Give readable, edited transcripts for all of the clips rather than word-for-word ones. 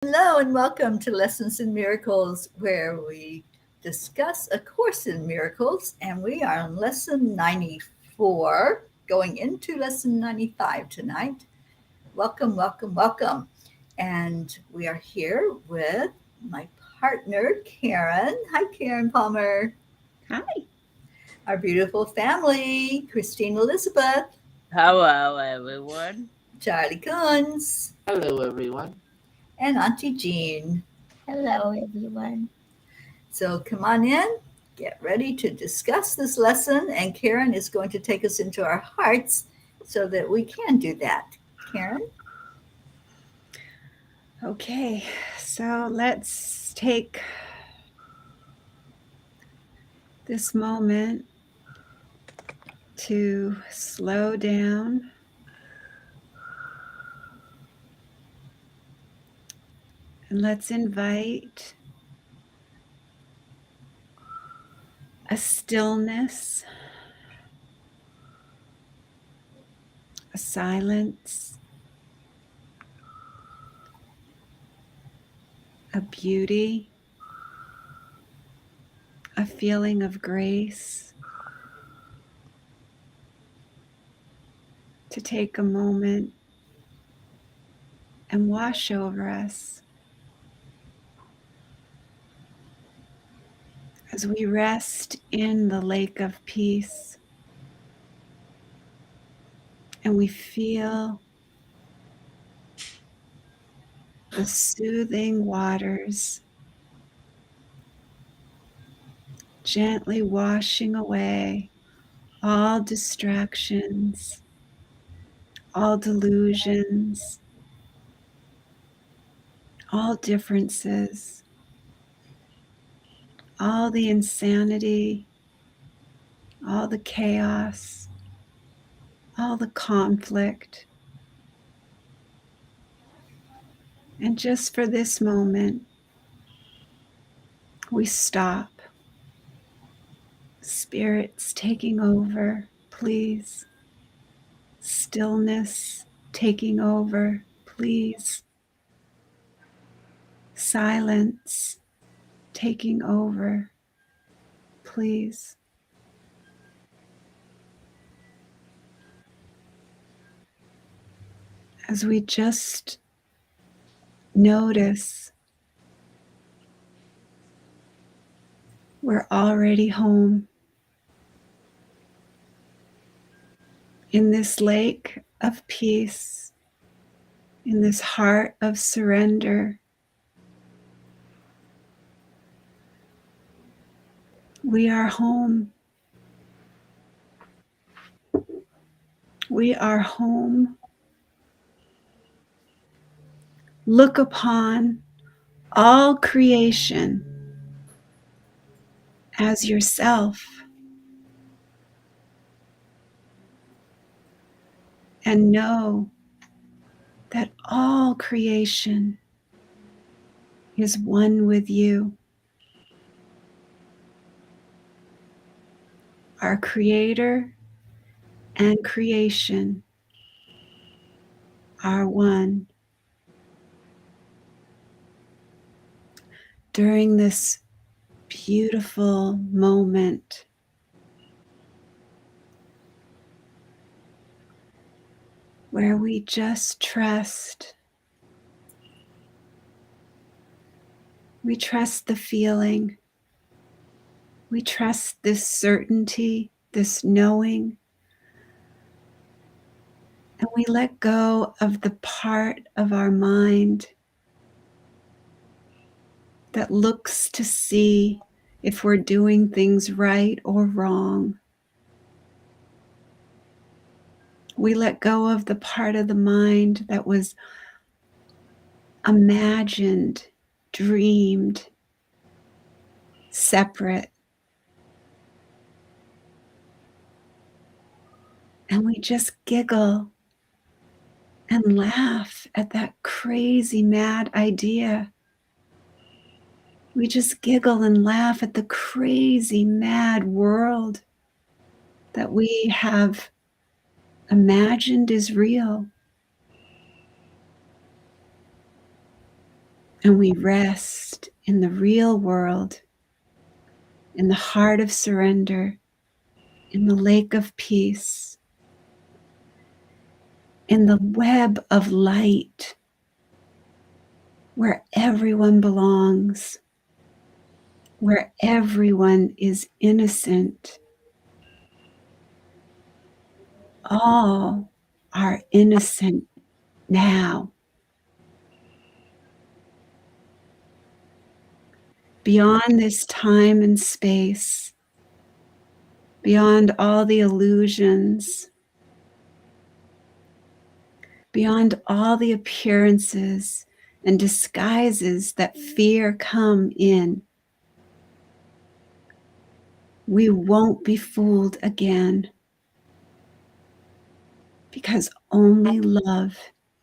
Hello and welcome to Lessons in Miracles, where we discuss A Course in Miracles. And we are on lesson 94, going into lesson 95 tonight. Welcome, welcome, welcome. And we are here with my partner, Karen. Hi, Karen Palmer. Hi. Our beautiful family, Christine Elizabeth, Hello, everyone. Charlie Kunz, Hello, everyone. and Auntie Jean. Hello, everyone. So come on in, get ready to discuss this lesson, and Karen is going to take us into our hearts so that we can do that. Karen? Okay, so let's take this moment to slow down and let's invite a stillness, a silence, a beauty, a feeling of grace to take a moment and wash over us as we rest in the lake of peace and we feel the soothing waters gently washing away all distractions, all delusions, all differences, all the insanity, all the chaos, all the conflict. And just for this moment, we stop. Spirits taking over, please. Stillness taking over, please. Silence taking over, please. As we just notice we're already home in this lake of peace, in this heart of surrender. We are home. We are home. Look upon all creation as yourself and know that all creation is one with you. Our Creator and creation are one. During this beautiful moment, where we just trust, we trust the feeling, we trust this certainty, this knowing, and we let go of the part of our mind that looks to see if we're doing things right or wrong. We let go of the part of the mind that was imagined, dreamed, separate. And we just giggle and laugh at that crazy, mad idea. We just giggle and laugh at the crazy, mad world that we have imagined is real. And we rest in the real world, in the heart of surrender, in the lake of peace, in the web of light where everyone belongs, where everyone is innocent. All are innocent now. Beyond this time and space, beyond all the illusions, beyond all the appearances and disguises that fear come in, we won't be fooled again, because only love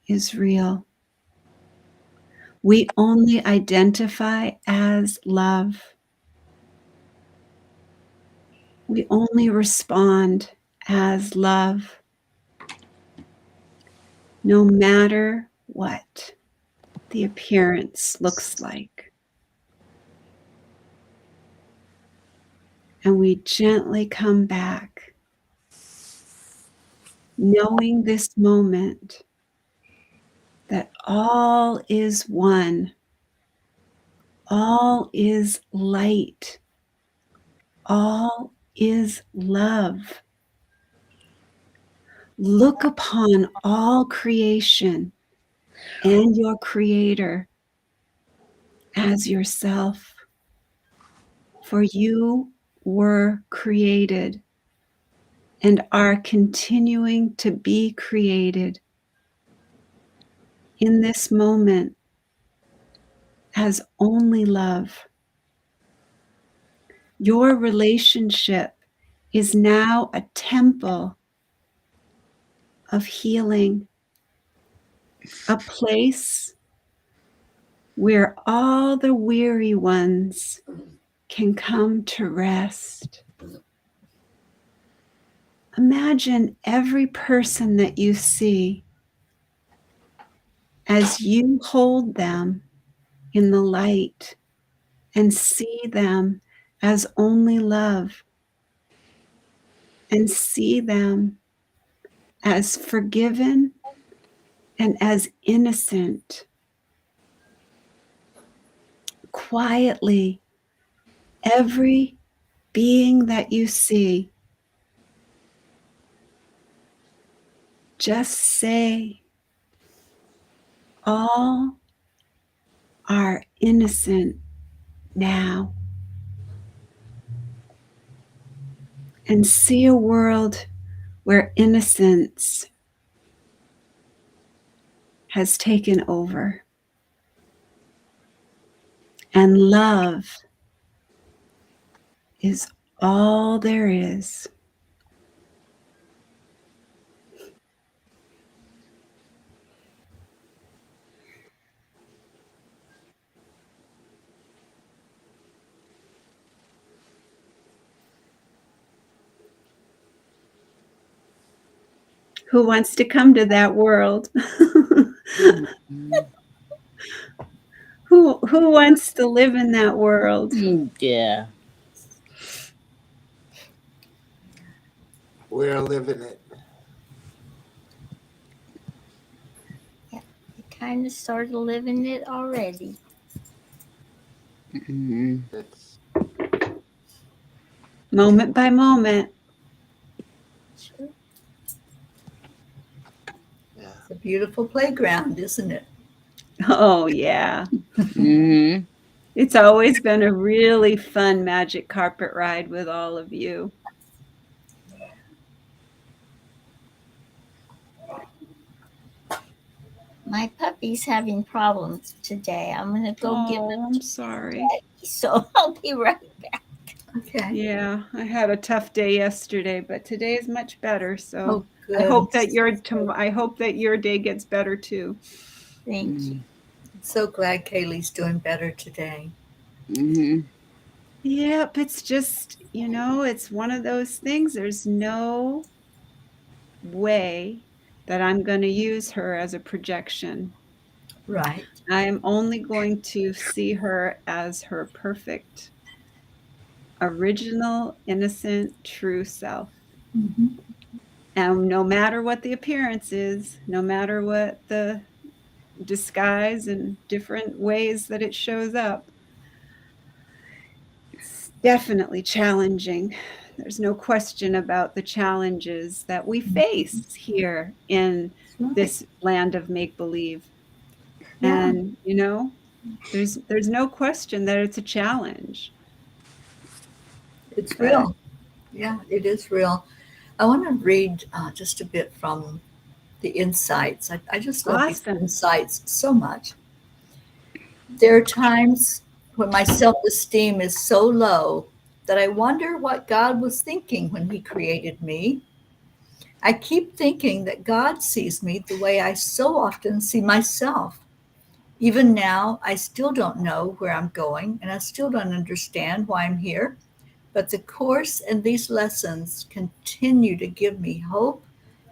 is real. We only identify as love. We only respond as love, no matter what the appearance looks like. And we gently come back, knowing this moment that all is one, all is light, all is love. Look upon all creation and your creator as yourself, for you were created and are continuing to be created in this moment as only love. Your relationship is now a temple of healing, a place where all the weary ones can come to rest. Imagine every person that you see as you hold them in the light and see them as only love, and see them as forgiven and as innocent. Quietly, every being that you see, just say, all are innocent now. And see a world where innocence has taken over and love is all there is. Who wants to come to that world? Who wants to live in that world? Yeah. We're living it. Yeah, we kind of started living it already. It's Moment by moment. Sure. yeah. It's a beautiful playground, isn't it? Oh, yeah. Mm-hmm. It's always been a really fun magic carpet ride with all of you. My puppy's having problems today. I'm gonna go give him I'm sorry. Teddy, so I'll be right back. Okay. Yeah, I had a tough day yesterday, but today is much better. So Oh, good. I hope that your day gets better too. Thank you. I'm so glad Kaylee's doing better today. Mm-hmm. Yep, it's just, it's one of those things. There's no way that I'm going to use her as a projection. Right. I am only going to see her as her perfect, original, innocent, true self. Mm-hmm. And no matter what the appearance is, no matter what the disguise and different ways that it shows up, it's definitely challenging. There's no question about the challenges that we face here in That's right. this land of make-believe. Yeah. And, there's no question that it's a challenge. It's But real. Yeah, it is real. I want to read just a bit from the insights. I just love these awesome. insights so much. There are times when my self esteem is so low that I wonder what God was thinking when He created me. I keep thinking that God sees me the way I so often see myself. Even now, I still don't know where I'm going and I still don't understand why I'm here. But the Course and these lessons continue to give me hope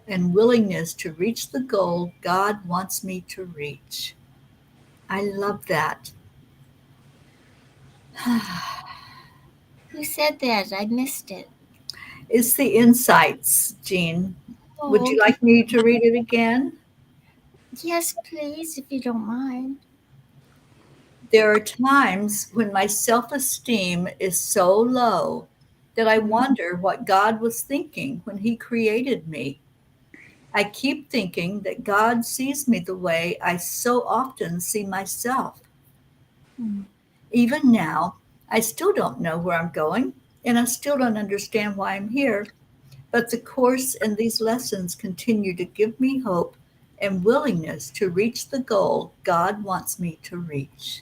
and willingness to reach the goal God wants me to reach. I love that. Who said that? I missed it. It's the insights, Jean. Would Oh, you okay. like me to read it again? Yes, please, if you don't mind. There are times when my self esteem is so low that I wonder what God was thinking when He created me. I keep thinking that God sees me the way I so often see myself. Mm. Even now, I still don't know where I'm going, and I still don't understand why I'm here, but the Course and these lessons continue to give me hope and willingness to reach the goal God wants me to reach.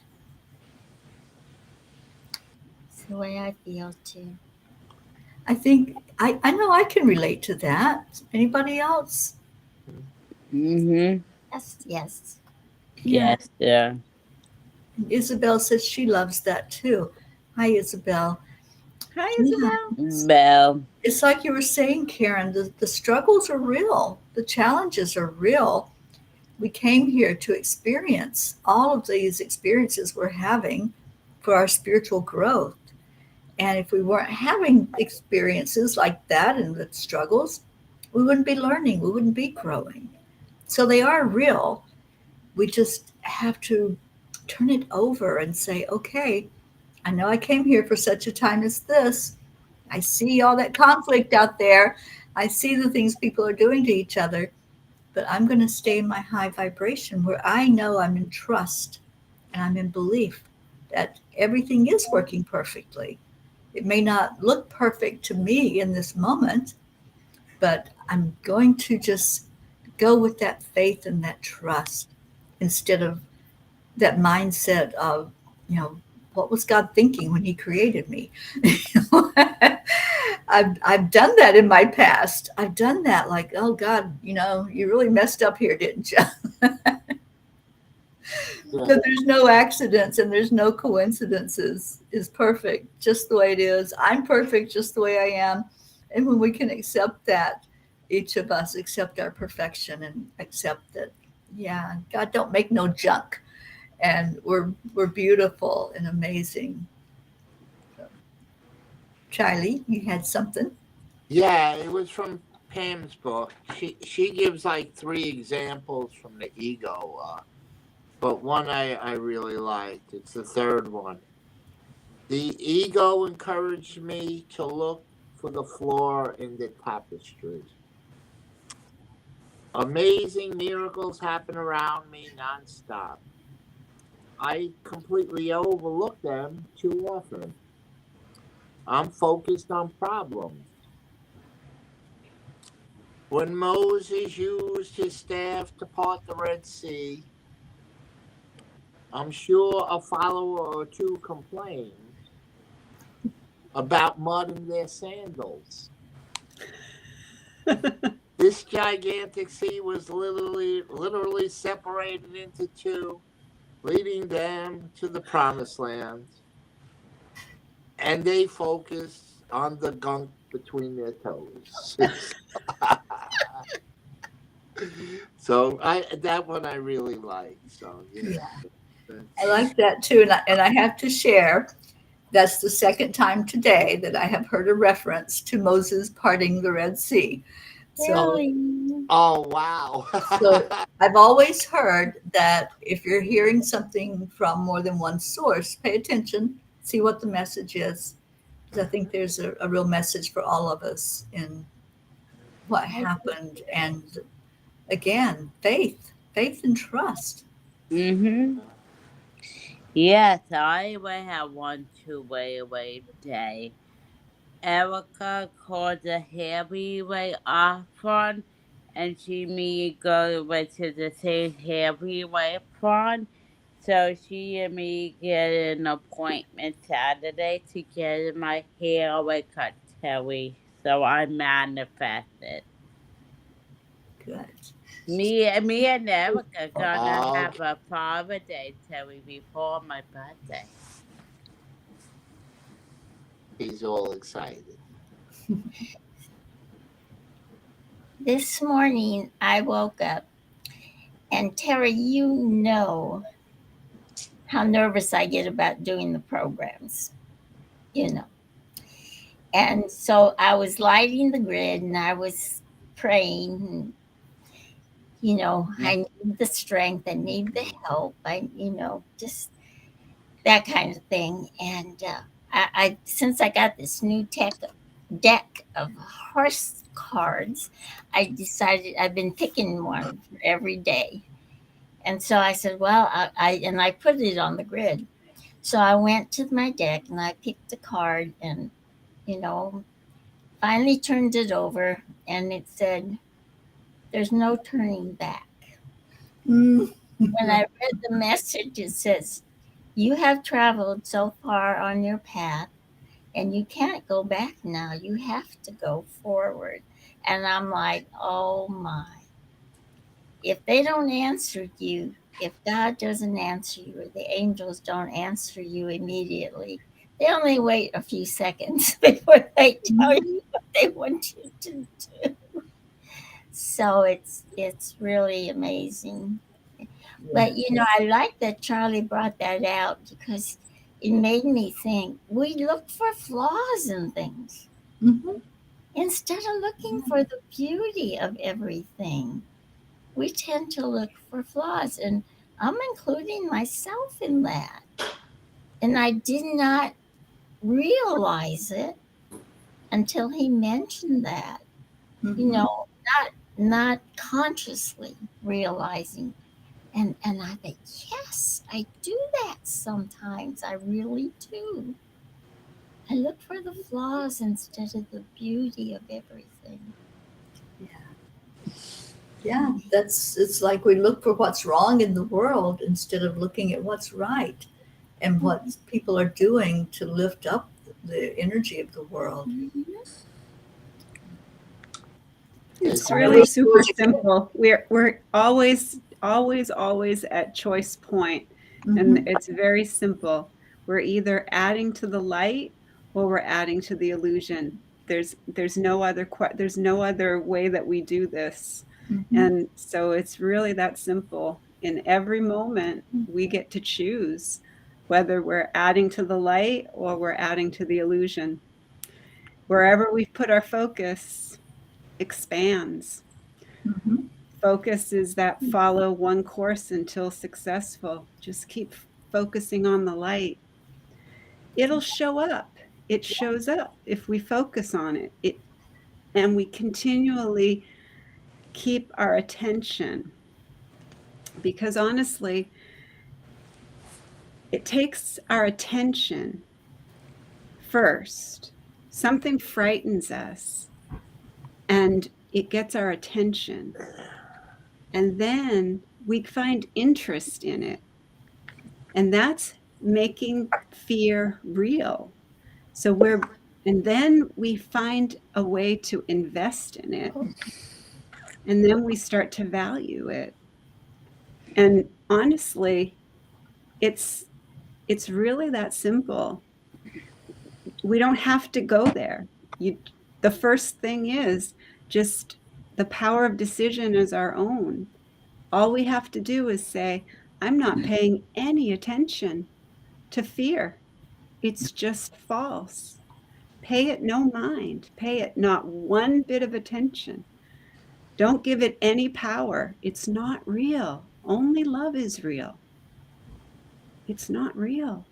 It's the way I feel too. I think I know I can relate to that. Anybody else? Mm-hmm. Yes, yes. Yeah. Yes, yeah. Isabel says she loves that too. Hi, Isabel. Hi, Yeah. Isabel. Well, It's like you were saying, Karen, the struggles are real, the challenges are real. We came here to experience all of these experiences we're having for our spiritual growth. And if we weren't having experiences like that and the struggles, we wouldn't be learning, we wouldn't be growing. So they are real. We just have to turn it over and say, okay, I know I came here for such a time as this. I see all that conflict out there. I see the things people are doing to each other, but I'm going to stay in my high vibration where I know I'm in trust and I'm in belief that everything is working perfectly. It may not look perfect to me in this moment, but I'm going to just go with that faith and that trust instead of that mindset of, you know, what was God thinking when He created me? I've done that in my past. I've done that, like, oh God, you really messed up here, didn't you? Yeah. That there's no accidents and there's no coincidences is perfect, just the way it is. I'm perfect just the way I am. And when we can accept that, each of us accept our perfection and accept that, yeah, God don't make no junk. And we're beautiful and amazing. So, Charlie, you had something? Yeah, it was from Pam's book. She gives like 3 examples from the ego, but one I really liked. It's the third one. The ego encouraged me to look for the flaw in the tapestry. Amazing miracles happen around me nonstop. I completely overlook them too often. I'm focused on problems. When Moses used his staff to part the Red Sea, I'm sure a follower or two complained about mud in their sandals. This gigantic sea was literally separated into two, leading them to the promised land. And they focused on the gunk between their toes. So that one I really like. So yeah. I like that too. And I have to share, that's the second time today that I have heard a reference to Moses parting the Red Sea. So, Really? Oh wow. so I've always heard that if you're hearing something from more than one source, pay attention, see what the message is. Because I think there's a real message for all of us in what happened. And again, faith and trust. Mm-hmm. Yes, I will have one two-way day. Erica called the heavyweight off front, and she me go to the same heavyweight front. So she and me get an appointment Saturday to get my hair cut, Terry. So I manifested. Good. Me and Erica gonna Oh, have a Father Day, Terry, before my birthday. he's all excited. This morning I woke up, and Terry, you know how nervous I get about doing the programs, you know. And so I was lighting the grid and I was praying, and, I need the strength, I need the help, just that kind of thing. And I since I got this new deck of horse cards, I decided I've been picking one for every day. And so I said, well, I put it on the grid. So I went to my deck and I picked a card and, you know, finally turned it over, and it said, there's no turning back. Mm. When I read the message, it says, you have traveled so far on your path and you can't go back now. You have to go forward. And I'm like, oh my. If they don't answer you, if God doesn't answer you, or the angels don't answer you immediately, they only wait a few seconds before they tell you what they want you to do. So it's really amazing. But I like that Charlie brought that out, because it made me think we look for flaws in things Mhm. instead of looking for the beauty of everything. We tend to look for flaws, and I'm including myself in that. And I did not realize it until he mentioned that. You Mhm. know, not consciously realizing. And I think, yes, I do that sometimes. I really do. I look for the flaws instead of the beauty of everything. Yeah, it's like we look for what's wrong in the world instead of looking at what's right and what people are doing to lift up the energy of the world. It's It's really really super simple. We're always at choice point, and Mhm. it's very simple. We're either adding to the light or we're adding to the illusion. There's no other there's no other way that we do this. Mhm. And so it's really that simple. In every moment, we get to choose whether we're adding to the light or we're adding to the illusion. Wherever we put our focus expands. Mhm. Focus is that follow one course until successful. Just keep focusing on the light. It'll show up. It shows up if we focus on it. And we continually keep our attention, because honestly, it takes our attention first. Something frightens us and it gets our attention. And then we find interest in it. And that's making fear real. And then we find a way to invest in it. And then we start to value it. And honestly, it's really that simple. We don't have to go there. The first thing is just the power of decision is our own. All we have to do is say, I'm not paying any attention to fear. It's just false. Pay it no mind. Pay it not one bit of attention. Don't give it any power. It's not real. Only love is real. It's not real.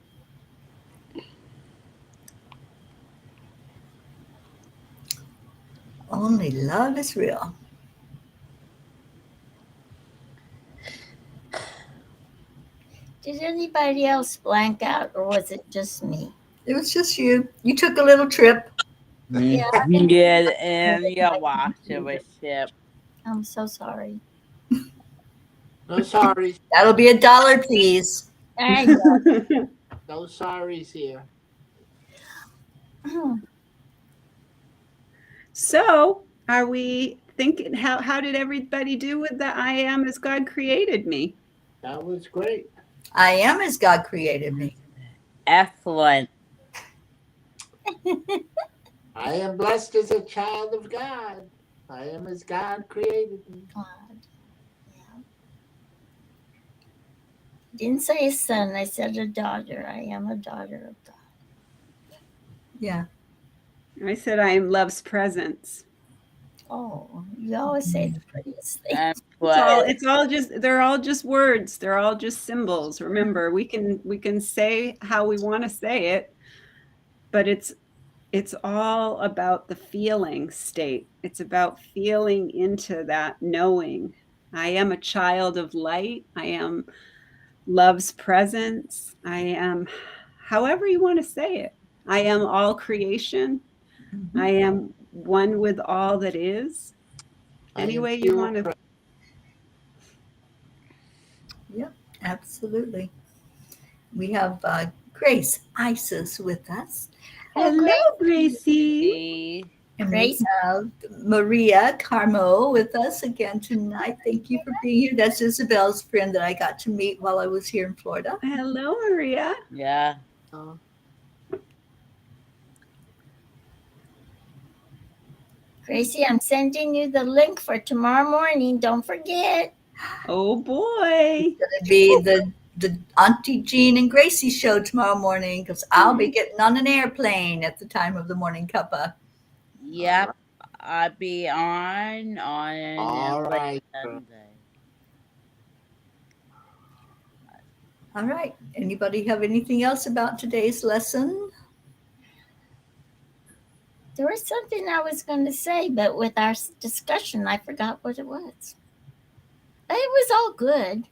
Only love is real. Did anybody else blank out, or was it just me? It was just you. You took a little trip. Yeah, Get in your washership. I'm so sorry. No sorry. That'll be $1, please. I know. No sorries here. So, are we thinking, how did everybody do with the I am as God created me? That was great. I am as God created me. Excellent. I am blessed as a child of God. I am as God created me. God. Yeah. Didn't say a son, I said a daughter. I am a daughter of God. Yeah. I said I am love's presence. Oh, you always say the prettiest thing. And It's all just, they're all just words. They're all just symbols. Remember, we can say how we want to say it, but it's all about the feeling state. It's about feeling into that knowing. I am a child of light. I am love's presence. I am, however you want to say it. I am all creation. I am one with all that is. Any way you want to. Yep, absolutely. We have Grace Isis with us. Hello, Gracie. Gracie. And Grace. we have Maria Carmo with us again tonight. Thank you for being here. That's Isabel's friend that I got to meet while I was here in Florida. Hello, Maria. Yeah. Gracie, I'm sending you the link for tomorrow morning. Don't forget. Oh boy. It's going to be the Auntie Jean and Gracie show tomorrow morning because I'll be getting on an airplane at the time of the morning cuppa. Yep. I'll be on All right. Sunday. All right. Anybody have anything else about today's lesson? There was something I was going to say, but with our discussion, I forgot what it was. It was all good.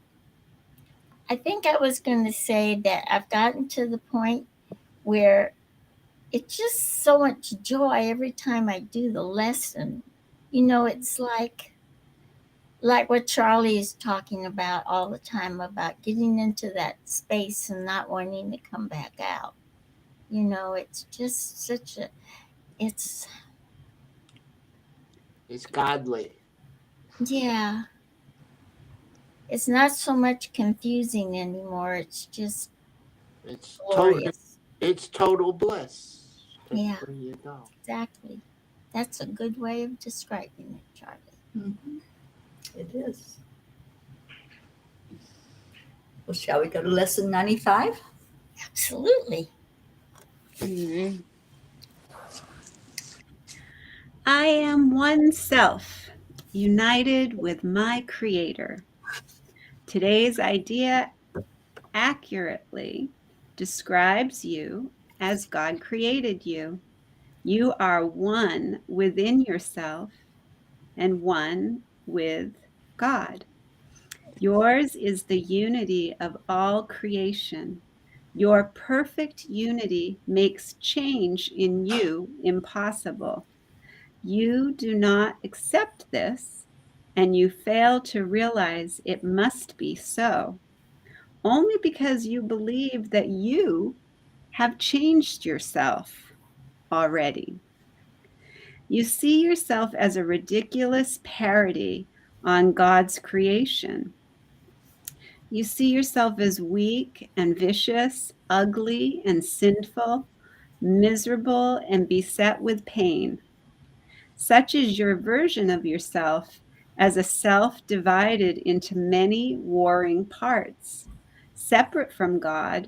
I think I was going to say that I've gotten to the point where it's just so much joy every time I do the lesson. You know, it's like what Charlie is talking about all the time about getting into that space and not wanting to come back out. You know, it's just it's godly. Yeah. It's not so much confusing anymore. It's just It's glorious. total bliss. Yeah. There you go. Exactly. That's a good way of describing it, Charlie. Mm-hmm. It is. Well, shall we go to lesson 95? Absolutely. Mm-hmm. I am one self, united with my creator. Today's idea accurately describes you as God created you. You are one within yourself and one with God. Yours is the unity of all creation. Your perfect unity makes change in you impossible. You do not accept this, and you fail to realize it must be so, only because you believe that you have changed yourself already. You see yourself as a ridiculous parody on God's creation. You see yourself as weak and vicious, ugly and sinful, miserable and beset with pain. Such is your version of yourself as a self divided into many warring parts, separate from God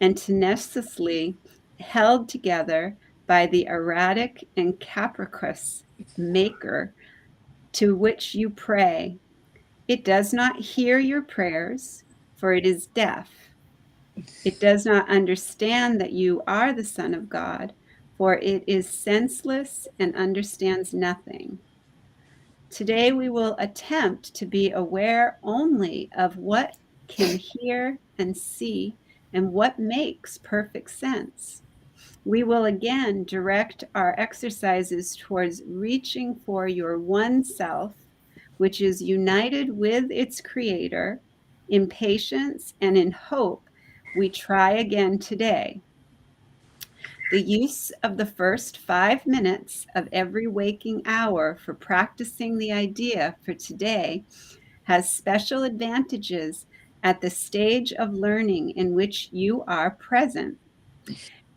and tenaciously held together by the erratic and capricious maker to which you pray. It does not hear your prayers, for it is deaf. It does not understand that you are the Son of God, for it is senseless and understands nothing. Today we will attempt to be aware only of what can hear and see and what makes perfect sense. We will again direct our exercises towards reaching for your one self, which is united with its creator. In patience and in hope, we try again today. The use of the first 5 minutes of every waking hour for practicing the idea for today has special advantages at the stage of learning in which you are present.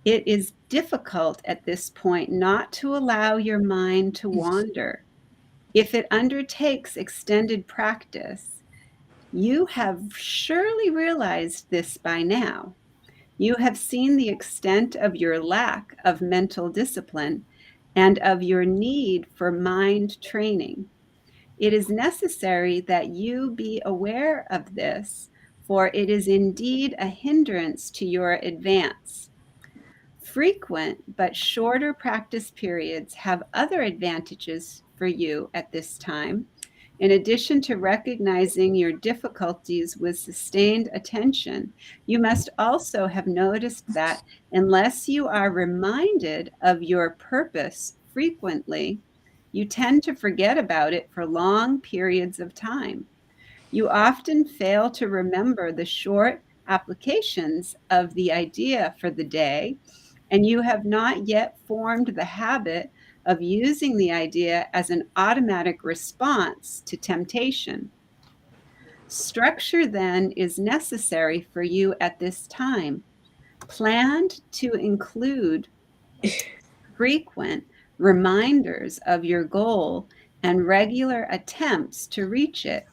It is difficult at this point not to allow your mind to wander. If it undertakes extended practice, you have surely realized this by now. You have seen the extent of your lack of mental discipline and of your need for mind training. It is necessary that you be aware of this, for it is indeed a hindrance to your advance. Frequent but shorter practice periods have other advantages for you at this time. In addition to recognizing your difficulties with sustained attention, you must also have noticed that unless you are reminded of your purpose frequently, you tend to forget about it for long periods of time. You often fail to remember the short applications of the idea for the day, and you have not yet formed the habit of using the idea as an automatic response to temptation. Structure then is necessary for you at this time, planned to include frequent reminders of your goal and regular attempts to reach it.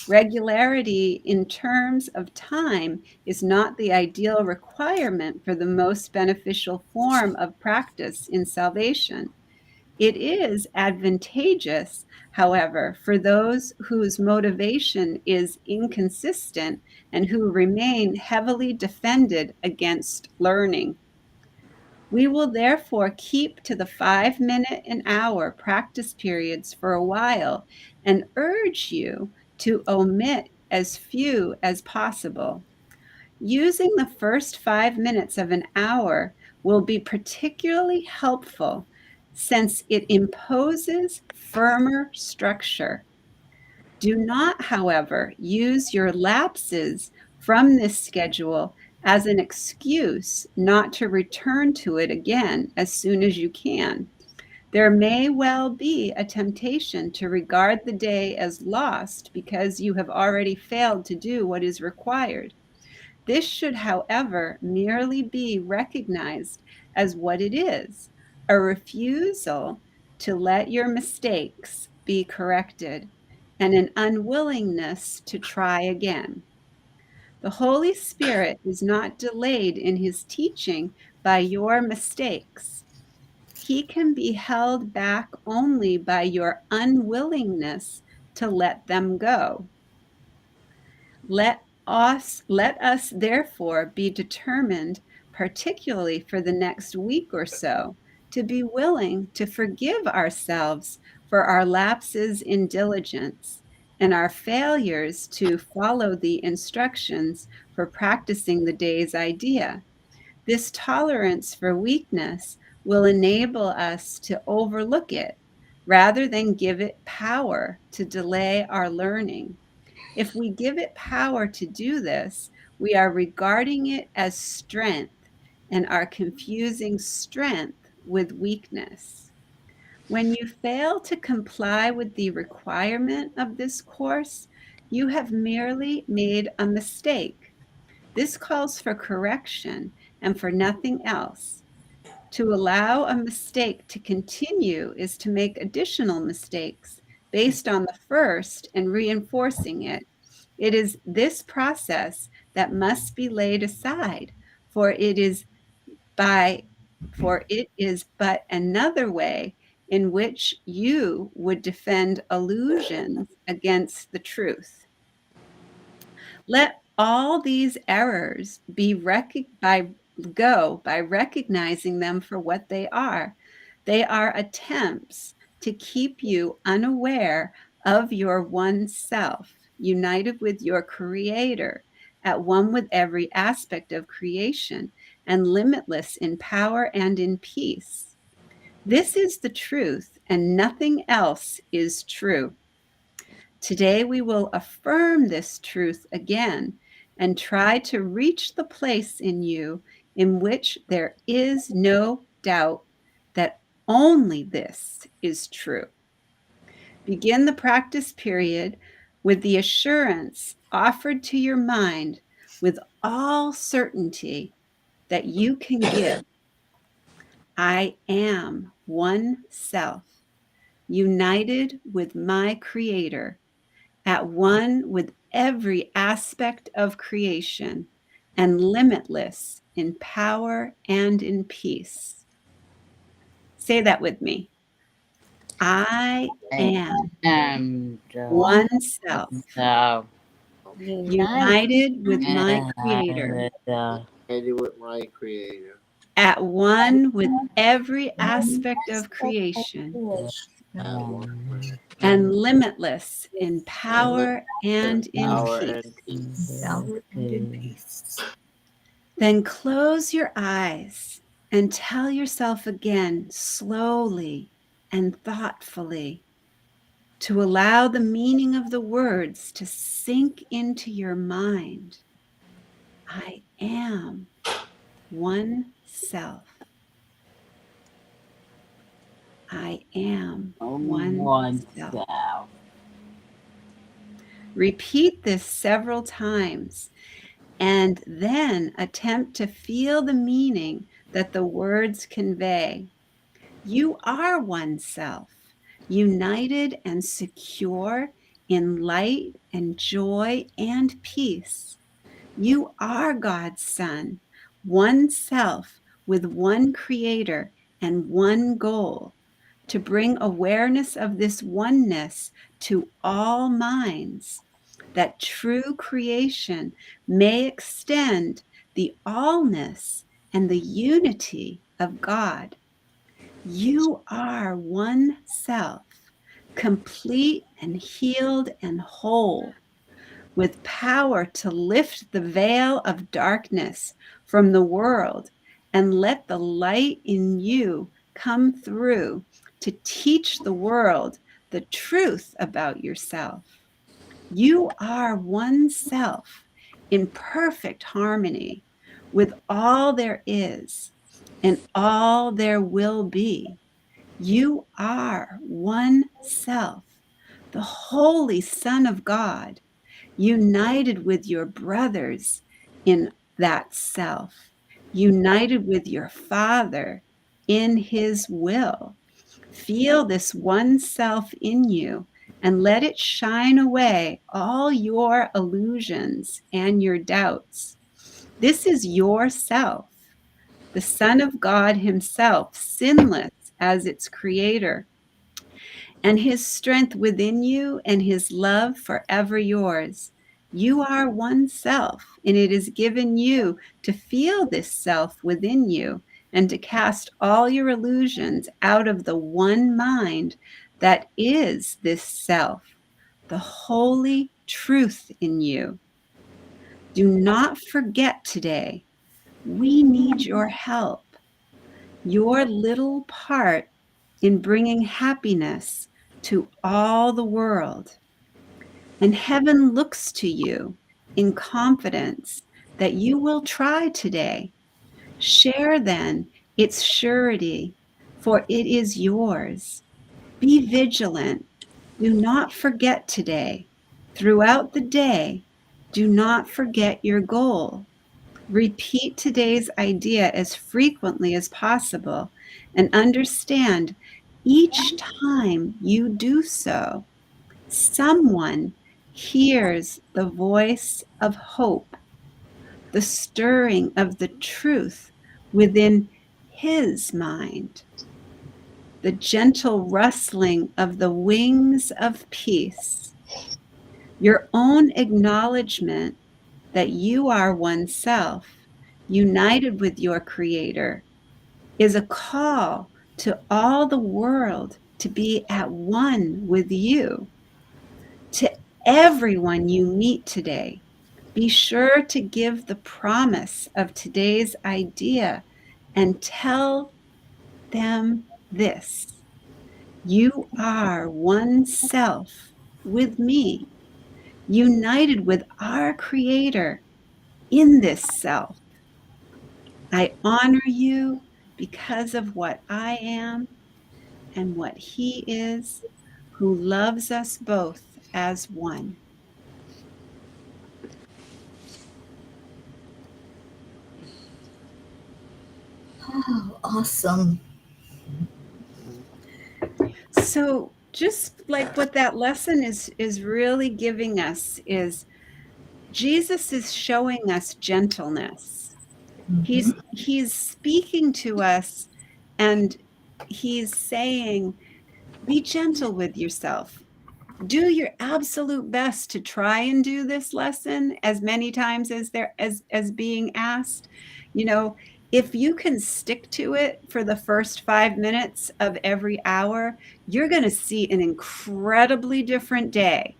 Regularity in terms of time is not the ideal requirement for the most beneficial form of practice in salvation. It is advantageous, however, for those whose motivation is inconsistent and who remain heavily defended against learning. We will therefore keep to the 5-minute an hour practice periods for a while and urge you to omit as few as possible. Using the first 5 minutes of an hour will be particularly helpful since it imposes firmer structure. Do not, however, use your lapses from this schedule as an excuse not to return to it again as soon as you can. There may well be a temptation to regard the day as lost because you have already failed to do what is required. This should, however, merely be recognized as what it is, a refusal to let your mistakes be corrected and an unwillingness to try again. The Holy Spirit is not delayed in his teaching by your mistakes. He can be held back only by your unwillingness to let them go. Let us therefore be determined, particularly for the next week or so, to be willing to forgive ourselves for our lapses in diligence and our failures to follow the instructions for practicing the day's idea. This tolerance for weakness will enable us to overlook it rather than give it power to delay our learning. If we give it power to do this, we are regarding it as strength and are confusing strength with weakness. When you fail to comply with the requirement of this course, you have merely made a mistake. This calls for correction and for nothing else. To allow a mistake to continue is to make additional mistakes based on the first and reinforcing it. It is this process that must be laid aside, for it is but another way in which you would defend illusions against the truth. Let all these errors be by recognizing them for what they are. They are attempts to keep you unaware of your one self, united with your creator, at one with every aspect of creation, and limitless in power and in peace. This is the truth, and nothing else is true. Today, we will affirm this truth again and try to reach the place in you in which there is no doubt that only this is true. Begin the practice period with the assurance offered to your mind with all certainty that you can give. I am one self, united with my Creator, at one with every aspect of creation, and limitless in power and in peace. Say that with me. I am one self, united with my Creator, With my Creator, at one with every aspect of creation, and limitless in power and in power peace. and peace. Power and in peace. Then close your eyes and tell yourself again, slowly and thoughtfully, to allow the meaning of the words to sink into your mind. I am one self. I am one self. Repeat this several times and then attempt to feel the meaning that the words convey. You are one self, united and secure in light and joy and peace. You are God's Son, one self with one Creator and one goal, to bring awareness of this oneness to all minds, that true creation may extend the allness and the unity of God. You are one self, complete and healed and whole, with power to lift the veil of darkness from the world and let the light in you come through to teach the world the truth about yourself. You are one self in perfect harmony with all there is and all there will be. You are one self, the Holy Son of God, united with your brothers in that self, united with your Father in His will. Feel this one self in you and let it shine away all your illusions and your doubts. This is your self, the Son of God Himself, sinless as its creator, and His strength within you and His love forever yours. You are one self, and it is given you to feel this self within you and to cast all your illusions out of the one mind that is this self, the holy truth in you. Do not forget today, we need your help, your little part in bringing happiness to all the world. And heaven looks to you in confidence that you will try today. Share then its surety, for it is yours. Be vigilant. Do not forget today. Throughout the day, do not forget your goal. Repeat today's idea as frequently as possible and understand each time you do so, someone hears the voice of hope, the stirring of the truth within his mind, the gentle rustling of the wings of peace, your own acknowledgement that you are oneself, united with your Creator, is a call to all the world to be at one with you. To everyone you meet today, be sure to give the promise of today's idea and tell them this: you are one self with me, united with our Creator in this self. I honor you because of what I am and what He is, who loves us both as one. Oh, awesome. So just like what that lesson is really giving us is Jesus is showing us gentleness. He's speaking to us, and he's saying, be gentle with yourself. Do your absolute best to try and do this lesson as many times as there as being asked. You know, if you can stick to it for the first 5 minutes of every hour, you're going to see an incredibly different day.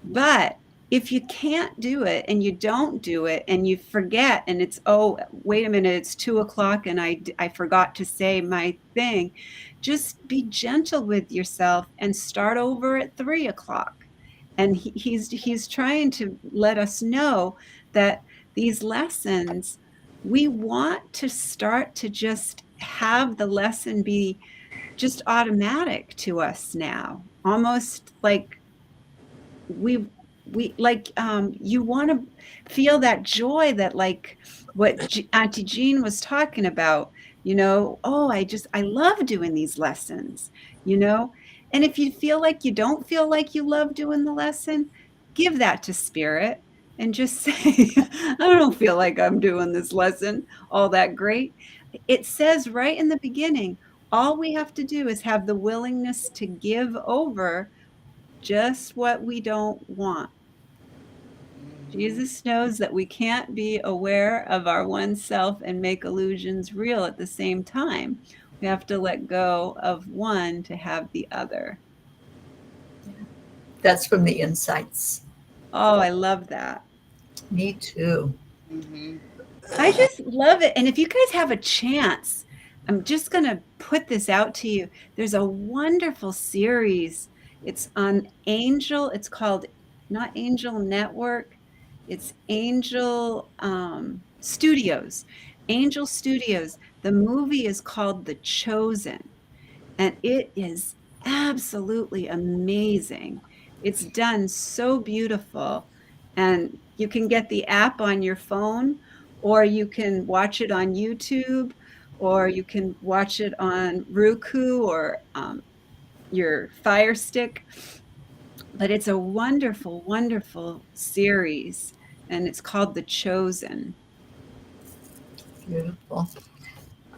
But if you can't do it and you don't do it and you forget and it's, oh, wait a minute, it's 2:00 and I forgot to say my thing, just be gentle with yourself and start over at 3:00. And he's trying to let us know that these lessons, we want to start to just have the lesson be just automatic to us now, almost like we like you want to feel that joy that like what Auntie Jean was talking about, you know, oh, I love doing these lessons, you know. And if you feel like you don't feel like you love doing the lesson, give that to spirit and just say, I don't feel like I'm doing this lesson all that great. It says right in the beginning, all we have to do is have the willingness to give over just what we don't want. Jesus knows that we can't be aware of our one self and make illusions real at the same time. We have to let go of one to have the other. That's from the Insights. Oh, I love that. Me too. I just love it. And if you guys have a chance, I'm just going to put this out to you. There's a wonderful series. It's on Angel. It's called not Angel Network. It's Angel Studios. Angel Studios. The movie is called The Chosen, and it is absolutely amazing. It's done so beautiful, and you can get the app on your phone, or you can watch it on YouTube, or you can watch it on Roku or your Fire Stick. But it's a wonderful, wonderful series, and it's called The Chosen. Beautiful.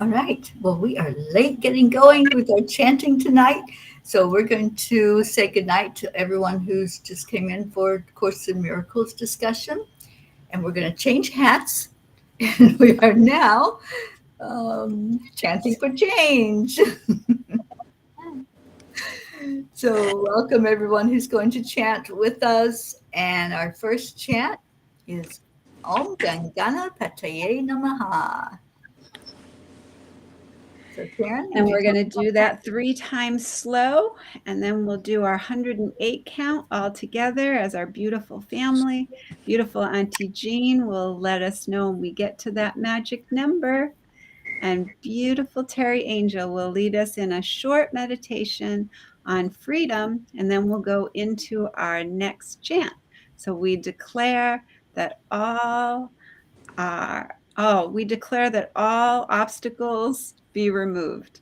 All right. Well, we are late getting going with our chanting tonight. So we're going to say goodnight to everyone who's just came in for Course in Miracles discussion. And we're going to change hats. And we are now chanting for change. So welcome everyone who's going to chant with us. And our first chant is Om Gam Ganapataye Namaha. So Karen, and we're going to do that 3 times slow, and then we'll do our 108 count all together as our beautiful family. Beautiful Auntie Jean will let us know when we get to that magic number. And beautiful Teri Angel will lead us in a short meditation on freedom, and then we'll go into our next chant. So we declare that all obstacles be removed.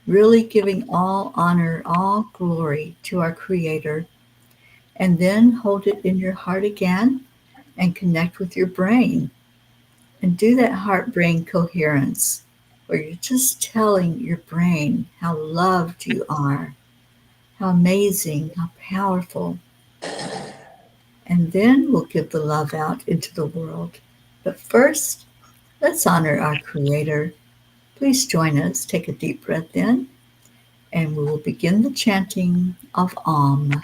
really giving all honor, all glory to our Creator. And then hold it in your heart again and connect with your brain. And do that heart brain coherence where you're just telling your brain how loved you are, how amazing, how powerful. And then we'll give the love out into the world. But first, let's honor our Creator. Please join us. Take a deep breath in, and we will begin the chanting of Om.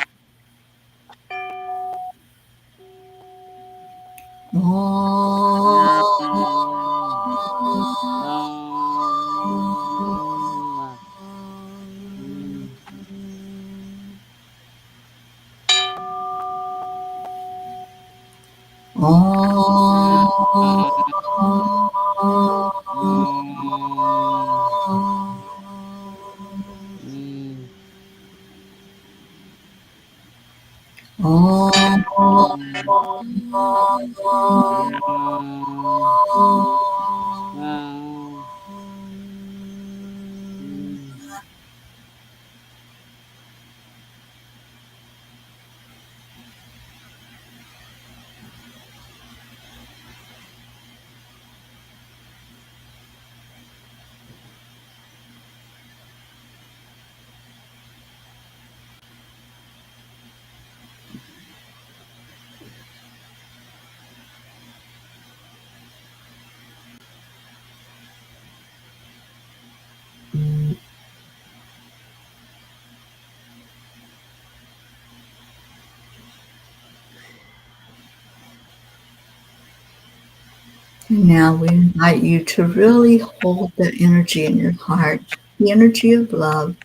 Now we invite you to really hold that energy in your heart, the energy of love,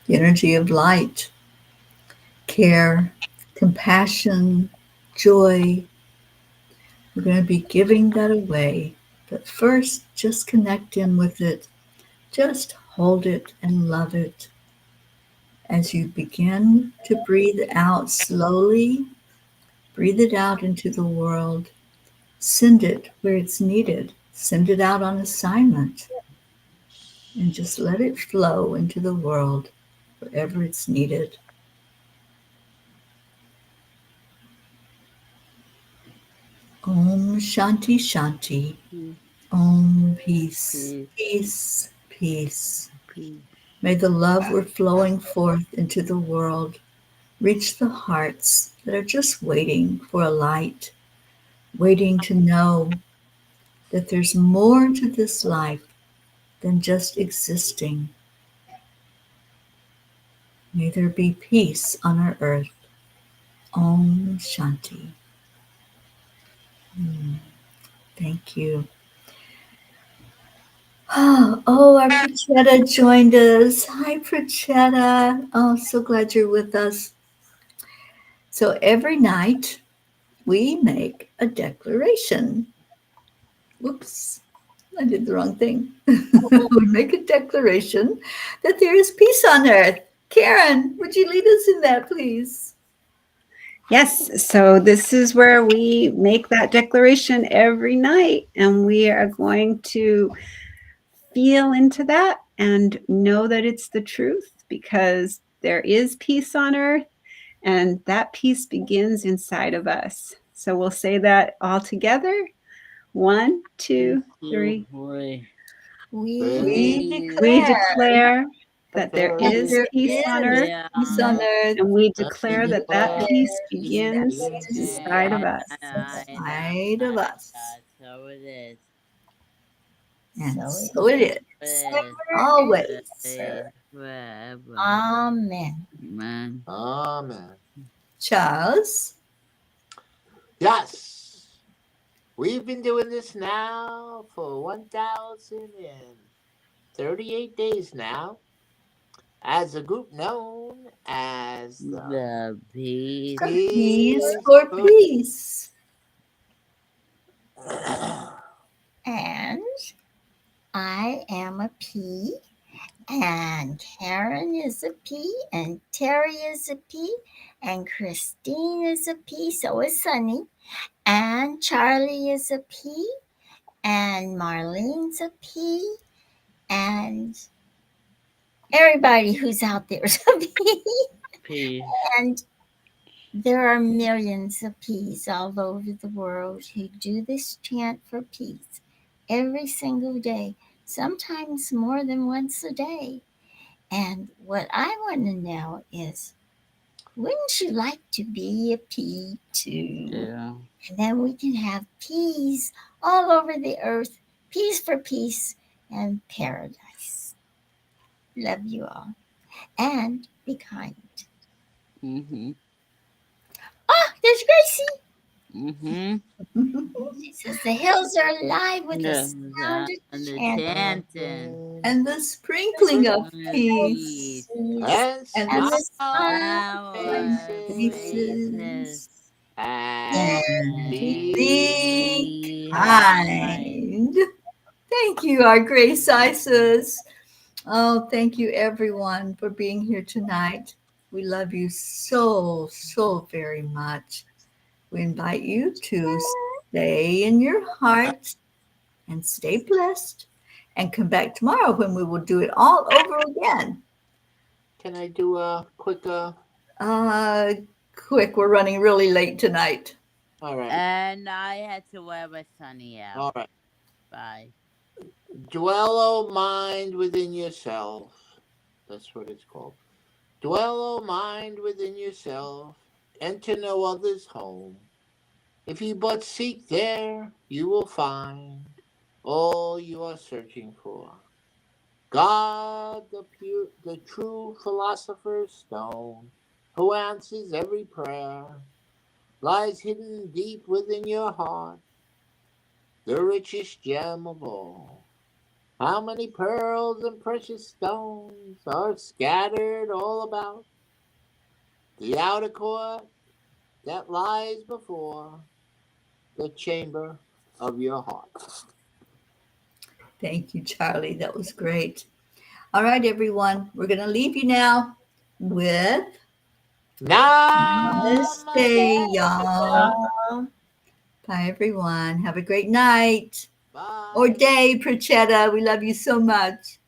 the energy of light, care, compassion, joy. We're going to be giving that away. But first, just connect in with it. Just hold it and love it. As you begin to breathe out slowly, breathe it out into the world. Send it where it's needed. Send it out on assignment. And just let it flow into the world wherever it's needed. Om Shanti Shanti. Om Peace. Peace. Peace. May the love we're flowing forth into the world reach the hearts that are just waiting for a light, waiting to know that there's more to this life than just existing. May there be peace on our earth. Om Shanti. Thank you. Oh, our Prachetta joined us. Hi, Prachetta. Oh, so glad you're with us. So every night we make a declaration. Whoops, I did the wrong thing. We make a declaration that there is peace on earth. Karen, would you lead us in that, please? Yes, so this is where we make that declaration every night, and we are going to feel into that and know that it's the truth, because there is peace on earth, and that peace begins inside of us. So we'll say that all together. 1, 2, 3. We We declare declare that there is There peace is on earth, peace on earth and we declare that that peace begins inside of us. inside of us. So it is. And So so it is. Always. Forever. Amen. Amen. Amen. Charles? Yes. We've been doing this now for 1,038 days now as a group known as The peace. Peace for peace. And I am a P, and Karen is a P, and Teri is a P, and Christine is a P, so is Sunny, and Charlie is a P, and Marlene's a P, and everybody who's out there is a pea. Peace. And there are millions of peas all over the world who do this chant for peace every single day, sometimes more than once a day. And what I want to know is, wouldn't you like to be a pea too? Yeah. And then we can have peas all over the earth, peace for peace and paradise. Love you all. And be kind. Mm-hmm. Ah, there's Gracie. Mm-hmm. She says the hills are alive with the Yeah. sound of And the chanting. chanting. And the sprinkling of Peace. peace. And And And the the smile smile Our faces. faces. And and be be Kind. kind. Thank you, our Grace Isis. Oh, thank you, everyone, for being here tonight. We love you so, so very much. We invite you to stay in your heart and stay blessed and come back tomorrow when we will do it all over again. Can I do a quick Uh, Quick, we're running really late tonight. all right. And I had to wear my sunny out. All right. Bye. Dwell, O mind, within yourself. That's what it's called. Dwell, O mind, within yourself. Enter no other's home. If you but seek there, you will find all you are searching for. God, the true philosopher's stone, who answers every prayer, lies hidden deep within your heart, the richest gem of all. How many pearls and precious stones are scattered all about the outer court that lies before the chamber of your heart. Thank you, Charlie. That was great. All right, everyone. We're going to leave you now with Namaste. Namaste, y'all. all. Bye, everyone. Have a great night or Bye. day, Prachetta. We love you so much.